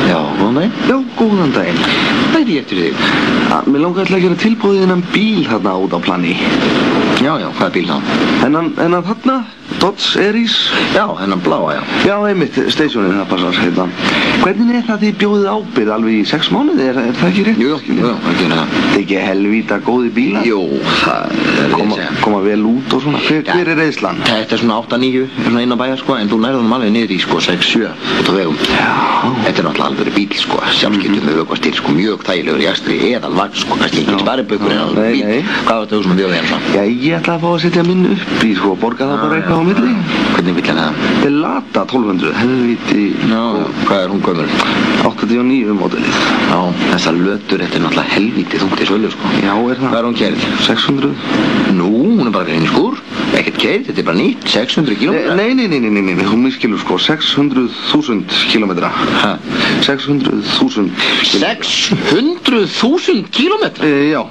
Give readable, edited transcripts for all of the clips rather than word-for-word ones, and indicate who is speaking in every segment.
Speaker 1: Já, góðan daginn.
Speaker 2: Já, góðan daginn.
Speaker 1: Hvað er ég eftir þig?
Speaker 2: Mér langar að gera tilboðið innan bíl þarna út á plani.
Speaker 1: Já, hvað er bíl þá?
Speaker 2: Hennan þarna, Dodge Aries.
Speaker 1: Já, hennan bláa, já.
Speaker 2: Já, einmitt, stationið, það passar, heita. Hvernig er það þið bjóðið ábyrgð alveg í 6 mánuði? Er það ekki rétt?
Speaker 1: Jú, það gerir það.
Speaker 2: Það er ekki helvíta góði bílar?
Speaker 1: Jú, það er rétt segja.
Speaker 2: Koma vel út og svona. Hver er reyðslan?
Speaker 1: Þetta er svona 8-9, svona inn á bæjar, sko, en þú nærður hann alveg niður í, sko, 6-7 út á vegum.
Speaker 2: Já.
Speaker 1: Þetta er náttúrulega alveg bíl, sko, sjálfskiptum með vökkvastýr, sko, mjög þægilegur í akstri, eðalvagn, sko, kannski ekki sparibaukur en alveg bíl. Hvað var þetta sem að bjóða hérna?
Speaker 2: Já, ég ætla að fá að setja minn upp í, sko, borga það bara eitthvað á milli.
Speaker 1: Hvernig vill hann það?
Speaker 2: Þetta er Lada 1200, helvíti.
Speaker 1: Já, hvað er hún gömul?
Speaker 2: 89 módelið.
Speaker 1: Já, þessar lötur, þetta er náttúrulega helvíti þungt í sölu, sko.
Speaker 2: Já, er það?
Speaker 1: Hvað er hún keyrð?
Speaker 2: 600.
Speaker 1: Nú, hún er bara fyrir henni skúr. Ekkert keyrð, þetta er bara nýtt, 600 km.
Speaker 2: Nei, hún miskilur sko, 600.000 km.
Speaker 1: Hæ?
Speaker 2: 600.000
Speaker 1: 600.000 km?
Speaker 2: Já.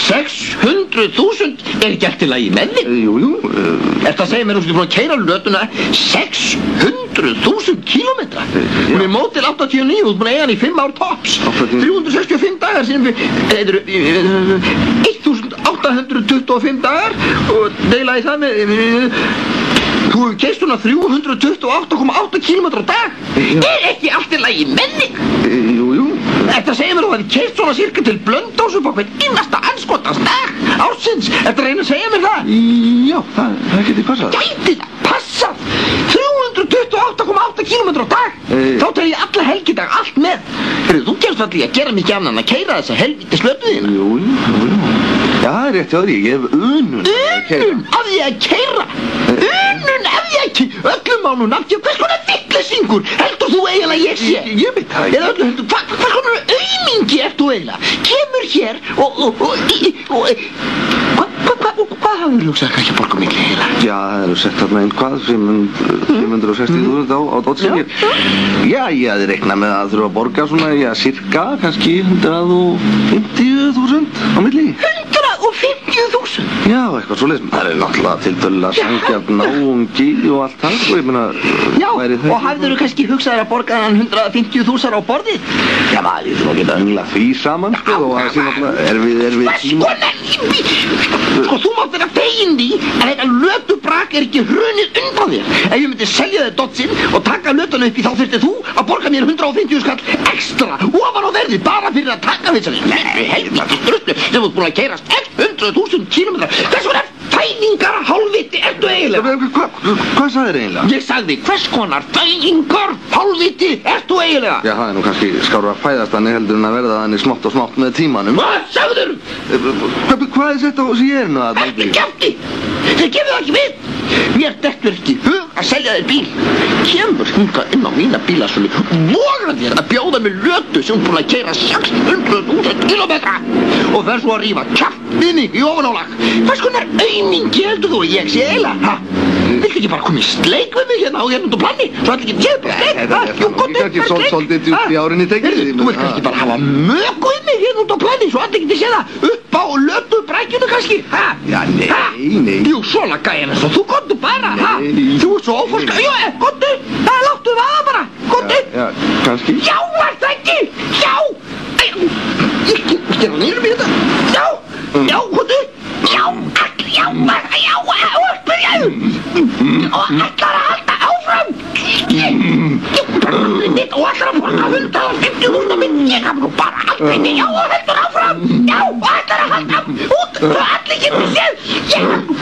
Speaker 1: 600.000? Er ekki allt í lagi með þig?
Speaker 2: Jú.
Speaker 1: Ertu að segja mér að þú ert búin að keyra lötuna 600.000 km? Hún er mótil 89, þú ert búin að eiga hann í 5 ár tops. 365 dagar sinni fyrir 1825 dagar og deila í það með þú hefur keist svona 328,8 km á dag. Er ekki allt í lagi með þig?
Speaker 2: Jú.
Speaker 1: Ertu að segja mér að þú hefði keist svona cirka til Blönduóss upp á hvern einasta andskotans dag ársins? Ertu að reyna að segja mér það?
Speaker 2: Já, það geti passað.
Speaker 1: Gæti það passað? 328,8 km á dag? Þá tel ég alla helgidag, allt með. Heyrðu, þú kemst allir að gera mikið annað en að keyra þessa helvíti slötuðina.
Speaker 2: Jú. Já, það er rétt hjá þér, ég hef unun.
Speaker 1: Unun af því að keyra? Unun af því að keyra? Öllum ánun af því að hvers konar vitleysingur heldur þú eiginlega ég sé?
Speaker 2: Ég veit það ekki.
Speaker 1: Eða öllu heldur, hvers konar aumingi ert þú eiginlega? Kemur hér hvað hafður þú hugsað ekki að borga miklu eiginlega?
Speaker 2: Já, það eru sett þarna einn hvað, 560.000 á Dodge. Já, ég hafði reiknað með að þurfa að borga svona, já, cirka, kannski 150.000 á milli. 150.000? Já, eitthvað svoleiðis. Það er náttúrulega tiltölulega sanngjarn náungi og allt það, sko, ég meina, væri það.
Speaker 1: Já, og hafðirðu kannski hugsað að borga hann 150.000 á borðið? Já, maður, ég þurfa ekki að
Speaker 2: hengla því saman, sko, og það sé náttúrulega, er við tíma.
Speaker 1: Sko, þú mátt vera feginn því að þetta lötubrak er ekki hrunið undan þér. Ef ég myndi selja þér Dodge-inn og taka lötuna upp í þá þurftir þú að borga mér 150 skall ekstra ofan á verði bara fyrir að taka þessari helvíti drullu sem þú ert búin að keyra 100.000 km. Hvers konar fæðingar hálfviti ertu eiginlega?
Speaker 2: Hvað sagði þér eiginlega?
Speaker 1: Ég sagði, hvers konar fæðingar hálfviti ertu eiginlega?
Speaker 2: Já, það er nú kannski skárra að fæðast hann heldur en að verða þannig smátt og smátt með tímanum.
Speaker 1: Hvað sagður?
Speaker 2: Hvað er þetta sem ég er nú að
Speaker 1: Ekki kjafti! Þeir gefur það ekki við! Mér dettur ekki í hug að selja þér bíl. Kemur hingað inn á mína bílasölu, vogar þér að bjóða mig lötu sem búin að keyra 600.000 km og verð svo að rífa kjaft við mig í ofanálag. Hvers konar aumingi heldur þú að ég sé eiginlega? Viltu ekki bara koma í sleik við mig hérna á hérna út á planni? Svo allir ekki séð bara sleik? Jú, gott
Speaker 2: kannski svolítið djúpt í árinni tekið.
Speaker 1: Þú vilt kannski bara hafa möku við mig hérna út á planni svo allir ekki séð það upp á lötu brækjunu kannski?
Speaker 2: Já, nei.
Speaker 1: Jú, svona gæjan eins og þú komdu bara, Þú ert svo óforska. Jú, komdu, láttu vaða bara, komdu.
Speaker 2: Já, kannski.
Speaker 1: Já, er það ekki? Já. Ekki, gera nýrum í þetta. Já, komdu. Byrjaðu. Og ætlar að halda áfram. Og ætlar að borga 150.000 á minn. Ég haf nú bara aldrei og heldur áfram. Já, og ætlar að halda út. Og allir getur séð. Ég haf nú